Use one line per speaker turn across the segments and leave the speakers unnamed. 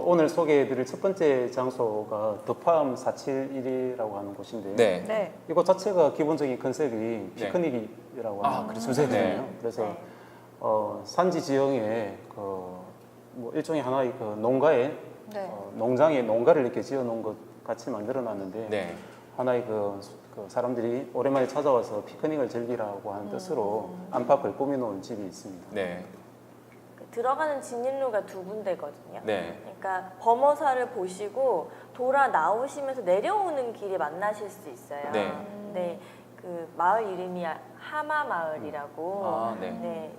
오늘 소개해드릴 첫 번째 장소가 더팜 471이라고 하는 곳인데요.
네.
네.
이곳 자체가 기본적인 컨셉이 피크닉이라고 하는
그렇죠.
주제거든요.
네.
그래서
네.
산지 지형에 뭐 일종의 하나의 농가에
네.
농장에 농가를 이렇게 지어놓은 것 같이 만들어놨는데
네.
하나의 그 사람들이 오랜만에 찾아와서 피크닉을 즐기라고 하는 뜻으로 안팎을 꾸며놓은 집이 있습니다.
네.
들어가는 진입로가 두 군데거든요.
네.
그러니까 범어사를 보시고 돌아 나오시면서 내려오는 길에 만나실 수 있어요.
네.
네, 그 마을 이름이 하마마을이라고
아, 네.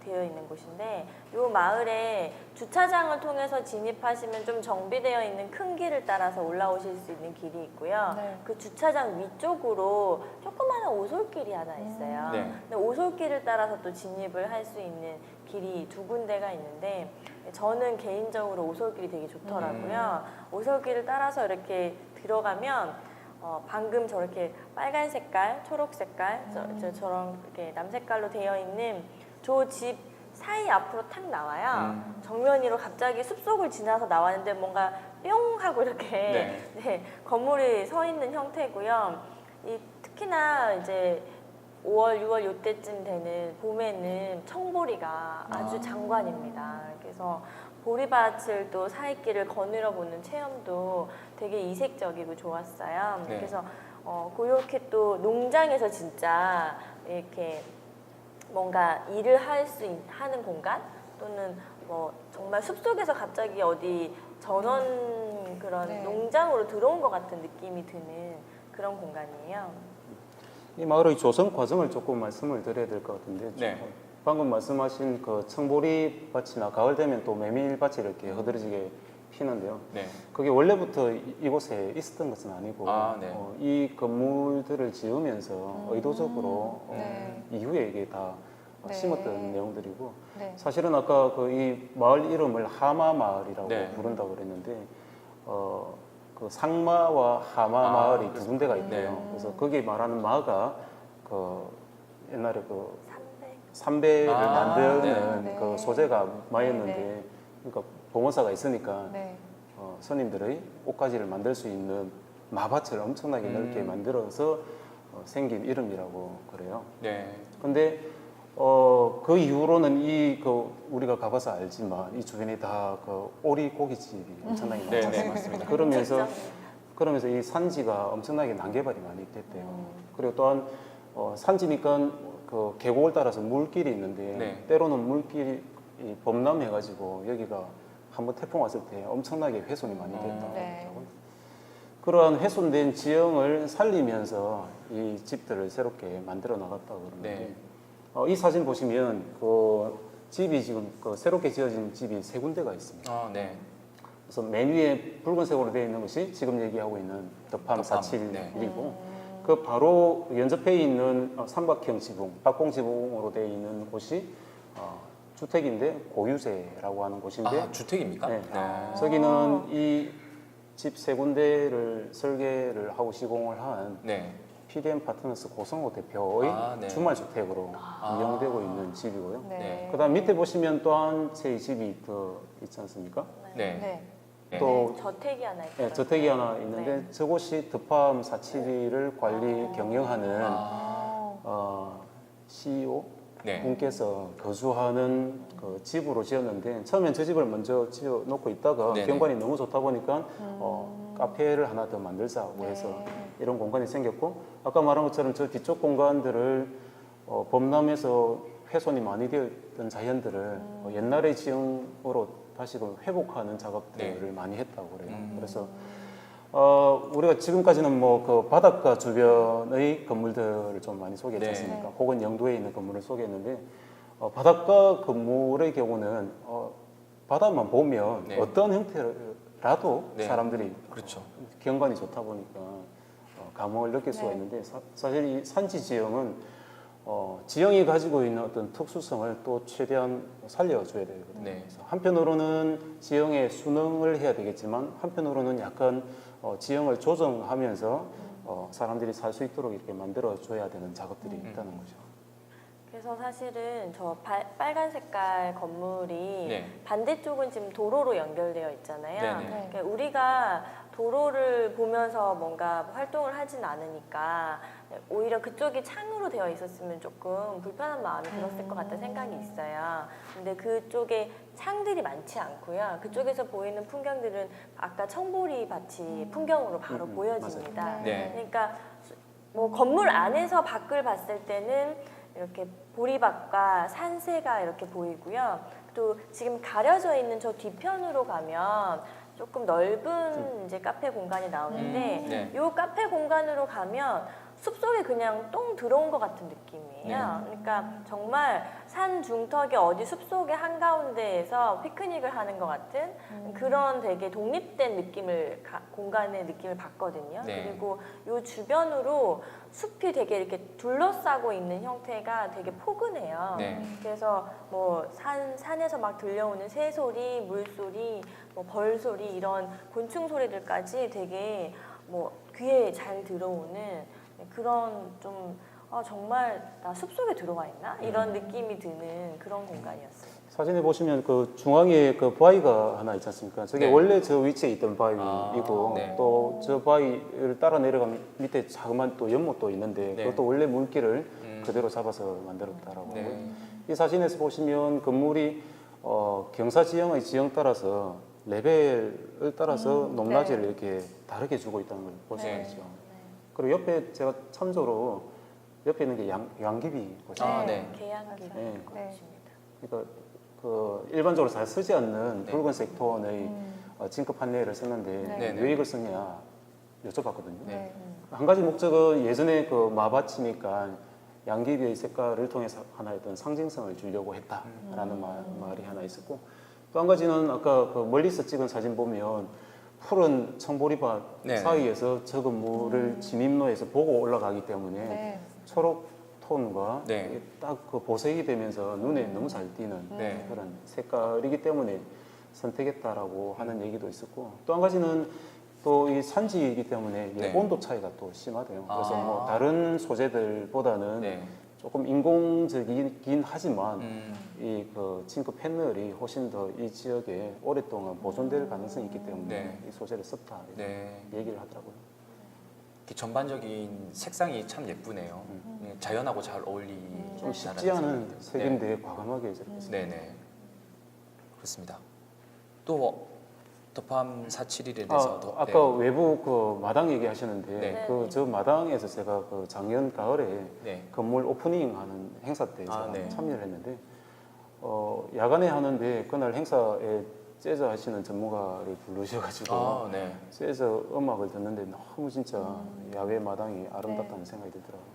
되어 있는 곳인데 이 마을에 주차장을 통해서 진입하시면 좀 정비되어 있는 큰 길을 따라서 올라오실 수 있는 길이 있고요.
네.
그 주차장 위쪽으로 조그마한 오솔길이 하나 있어요.
네.
근데 오솔길을 따라서 또 진입을 할 수 있는 길이 두 군데가 있는데 저는 개인적으로 오솔길이 되게 좋더라고요. 오솔길을 따라서 이렇게 들어가면 방금 저렇게 빨간 색깔, 초록 색깔, 저런 이렇게 남색깔로 되어 있는 저 집 사이 앞으로 탁 나와요. 정면으로 갑자기 숲속을 지나서 나왔는데 뭔가 뿅 하고 이렇게 네, 건물이 서 있는 형태고요. 특히나 이제 5월, 6월 요때쯤 되는 봄에는 청보리가 아주 장관입니다. 그래서 보리밭을 또 사이길을 거닐어 보는 체험도 되게 이색적이고 좋았어요.
네.
그래서 그렇게 또 농장에서 진짜 이렇게 뭔가 일을 하는 공간 또는 뭐 정말 숲속에서 갑자기 어디 전원 그런
네.
농장으로 들어온 것 같은 느낌이 드는 그런 공간이에요.
이 마을의 조성 과정을 조금 말씀을 드려야 될 것 같은데
네.
방금 말씀하신 그 청보리 밭이나 가을 되면 또 메밀밭이 이렇게 허드러지게 피는데요.
네.
그게 원래부터 이곳에 있었던 것은 아니고
네.
이 건물들을 지으면서 의도적으로
네.
이후에 이게 다
네.
심었던 내용들이고
네.
사실은 아까 이 마을 이름을 하마 마을이라고
네.
부른다고 그랬는데 그 상마와 하마 마을이 두
그렇죠.
군데가 있고요.
네.
그래서 거기 말하는 마가 그 옛날에 그
300.
삼배를 만드는
네.
그 소재가 마였는데
네.
그러니까 봉어사가 있으니까
네.
손님들의 옷가지를 만들 수 있는 마밭을 엄청나게 넓게 만들어서 생긴 이름이라고 그래요.
네.
근데 그 이후로는 우리가 가봐서 알지만 이 주변에 다 그 오리 고깃집이 엄청나게
네,
많지
네,
않습니까?
맞습니다.
그러면서 이 산지가 엄청나게 난개발이 많이 됐대요. 그리고 또한 산지니까 그 계곡을 따라서 물길이 있는데
네.
때로는 물길이 범람해가지고 여기가 한번 태풍 왔을 때 엄청나게 훼손이 많이 됐다고
네.
하더라고요. 그러한 훼손된 지형을 살리면서 이 집들을 새롭게 만들어 나갔다고 그러는데 이 사진 보시면 그 집이 지금 새롭게 지어진 집이 세 군데가 있습니다.
네.
그래서 맨 위에 붉은색으로 되어 있는 것이 지금 얘기하고 있는 더팜
더팜,
471이고 그 바로 연접해 있는 삼각형 지붕, 박공 지붕으로 되어 있는 곳이 주택인데 고유세라고 하는 곳인데
주택입니까?
네. 저기는 이 집 세 군데를 설계를 하고 시공을 한
네.
PDM 파트너스 고성호 대표의
네.
주말 주택으로 이용되고 있는 집이고요.
네.
그다음 밑에 보시면 또 한 채의 집이 더 있지 않습니까?
네.
네.
네.
또
저택이 하나 있어요.
네, 저택이 하나 있는데
네.
저곳이 더팜 471을 관리 경영하는 CEO
네.
분께서 거주하는 그 집으로 지었는데 처음엔 저 집을 먼저 지어 놓고 있다가
네네.
경관이 너무 좋다 보니까 카페를 하나 더 만들자고 해서 이런 공간이 생겼고 아까 말한 것처럼 저 뒤쪽 공간들을 범람해서 훼손이 많이 되었던 자연들을 옛날의 지형으로 다시금 회복하는 작업들을 많이 했다고 그래요. 그래서 우리가 지금까지는 뭐 그 바닷가 주변의 건물들을 좀 많이 소개했지 않습니까? 혹은 영도에 있는 건물을 소개했는데 바닷가 건물의 경우는 바다만 보면 어떤 형태라도 사람들이
그렇죠.
경관이 좋다 보니까 감흥을 느낄 수가 있는데 사실 이 산지 지형은 지형이 가지고 있는 어떤 특수성을 또 최대한 살려줘야 되거든요. 그래서 한편으로는 지형의 순응을 해야 되겠지만 한편으로는 약간 지형을 조정하면서 사람들이 살 수 있도록 이렇게 만들어줘야 되는 작업들이 있다는 거죠.
그래서 사실은 저 빨간 색깔 건물이
네.
반대쪽은 지금 도로로 연결되어 있잖아요.
네네.
네.
그러니까 우리가 도로를 보면서 뭔가 활동을 하진 않으니까 오히려 그쪽이 창으로 되어 있었으면 조금 불편한 마음이 들었을 것 같다는 생각이 있어요. 근데 그쪽에 창들이 많지 않고요. 그쪽에서 보이는 풍경들은 아까 청보리 밭이 풍경으로 바로 보여집니다.
맞아요.
네.
그러니까 뭐 건물 안에서 밖을 봤을 때는 이렇게 보리밭과 산세가 이렇게 보이고요. 또 지금 가려져 있는 저 뒤편으로 가면 조금 넓은 이제 카페 공간이 나오는데
네.
이 카페 공간으로 가면 숲속에 그냥 똥 들어온 것 같은 느낌이에요.
네.
그러니까 정말 산 중턱의 어디 숲속의 한가운데에서 피크닉을 하는 것 같은 그런 되게 독립된 느낌을 공간의 느낌을 받거든요.
네.
그리고 이 주변으로 숲이 되게 이렇게 둘러싸고 있는 형태가 되게 포근해요.
네.
그래서 뭐 산에서 막 들려오는 새 소리, 물 소리, 뭐 벌 소리 이런 곤충 소리들까지 되게 뭐 귀에 잘 들어오는 그런 좀 정말 나 숲속에 들어와 있나 이런 느낌이 드는 그런 공간이었어요.
사진에 보시면 그 중앙에 그 바위가 하나 있지 않습니까? 저게
네.
원래 저 위치에 있던 바위이고
아, 네.
또 저 바위를 따라 내려가면 밑에 자그만 또 연못도 있는데
네.
그것도 원래 물길을 그대로 잡아서 만들었다라고
네.
하고요. 이 사진에서 보시면 건물이 경사 지형의 지형 따라서 레벨을 따라서 높낮이를
네.
이렇게 다르게 주고 있다는 걸 볼 수
네.
있죠. 그리고 옆에 제가 참조로 옆에 있는 게 양귀비 꽃이에요.
아, 네.
계양기
네.
꽃입니다.
그러니까 그 일반적으로 잘 쓰지 않는
네.
붉은색 톤의 진급 판넬을 썼는데
네네.
왜 이걸 쓰냐 여쭤봤거든요.
네.
한 가지 목적은 예전에 그 마밭이니까 양귀비의 색깔을 통해서 하나의 어떤 상징성을 주려고 했다라는 말이 하나 있었고 또 한 가지는 아까 그 멀리서 찍은 사진 보면 푸른 청보리밭
네.
사이에서 저 건물을 진입로에서 보고 올라가기 때문에
네.
초록 톤과
네.
딱 그 보색이 되면서 눈에 너무 잘 띄는
네.
그런 색깔이기 때문에 선택했다라고 하는 얘기도 있었고 또 한 가지는 또 이 산지이기 때문에 이
네.
온도 차이가 또 심하대요. 그래서
아.
뭐 다른 소재들보다는
네.
조금 인공적이긴 하지만
음.
이 그 징크 패널이 훨씬 더 이 지역에 오랫동안 보존될 가능성이 있기 때문에
네.
이 소재를 썼다 이렇게
네.
얘기를 하더라고요.
이렇게 전반적인 색상이 참 예쁘네요. 자연하고 잘 어울리지
좀 쉽지 않은 색인데 과감하게 저렇게
네. 네네. 그렇습니다. 또 더팜 471에 대해서도
아까 외부 그 마당 얘기하셨는데
네.
그 저 마당에서 제가 그 작년 가을에
네.
건물 오프닝 하는 행사 때 제가
네.
참여를 했는데 야간에 하는데 그날 행사에 재즈 하시는 전문가를 부르셔가지고
아, 네.
재즈 음악을 듣는데 너무 진짜 야외 마당이 아름답다는 생각이 들더라고요.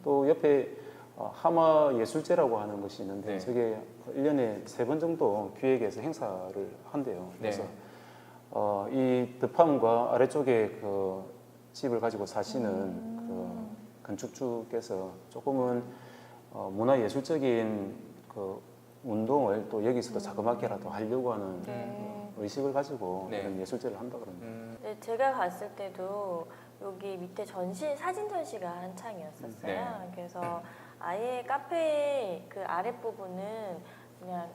또 옆에 하마 예술제라고 하는 것이 있는데
네.
저게 1년에 3번 정도 기획해서 행사를 한대요. 그래서
네.
이 드팜과 아래쪽에 그 집을 가지고 사시는 그 건축주께서 조금은 문화예술적인 그 운동을 또 여기서도 자그맣게라도 하려고 하는 의식을 가지고
네.
이런 예술제를 한다 그럽니다.
네, 제가 갔을 때도 여기 밑에 사진 전시가 한창이었었어요.
네.
그래서 아예 카페의 그 아랫부분은 그냥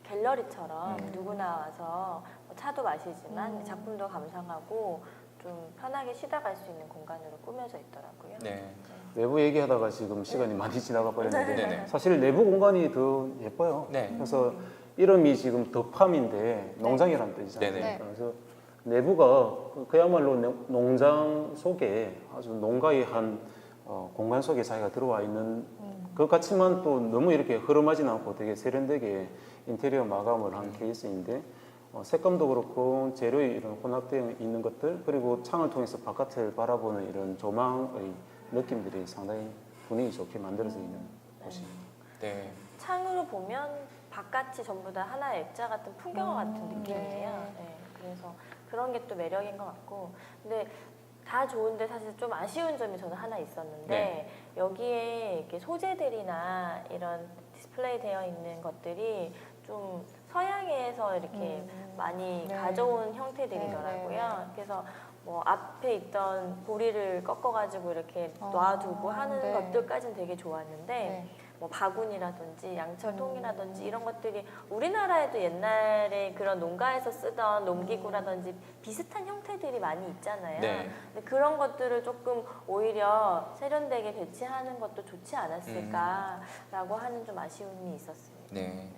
갤러리처럼 누구나 와서 뭐 차도 마시지만 작품도 감상하고 좀 편하게 쉬다 갈 수 있는 공간으로 꾸며져 있더라고요.
네.
내부 얘기하다가 지금 시간이 많이 지나가 버렸는데
네네.
사실 내부 공간이 더 예뻐요.
네.
그래서 이름이 지금 더팜인데 농장이라는 뜻이잖아요.
네네.
그래서 내부가 그야말로 농장 속에 아주 농가의 한 공간 속에 자기가 들어와 있는 것 같지만 또 너무 이렇게 흐름하진 않고 되게 세련되게 인테리어 마감을 한 케이스인데 색감도 그렇고 재료의 이런 혼합되어 있는 것들 그리고 창을 통해서 바깥을 바라보는 이런 조망의 느낌들이 상당히 분위기 좋게 만들어져 있는 곳입니다.
네.
창으로 보면 바깥이 전부 다 하나의 액자 같은 풍경화 같은 느낌이에요.
네.
네, 그래서 그런 게 또 매력인 것 같고 근데 다 좋은데 사실 좀 아쉬운 점이 저는 하나 있었는데
네.
여기에 이렇게 소재들이나 이런 디스플레이 되어 있는 것들이 좀 서양에서 이렇게 많이
네.
가져온 형태들이더라고요.
네, 네, 네.
그래서 뭐 앞에 있던 보리를 꺾어가지고 이렇게 놔두고 하는
네.
것들까지는 되게 좋았는데
네.
뭐 바구니라든지 양철통이라든지 이런 것들이 우리나라에도 옛날에 그런 농가에서 쓰던 농기구라든지 비슷한 형태들이 많이 있잖아요.
네.
근데 그런 것들을 조금 오히려 세련되게 배치하는 것도 좋지 않았을까라고 하는 좀 아쉬움이 있었습니다.
네.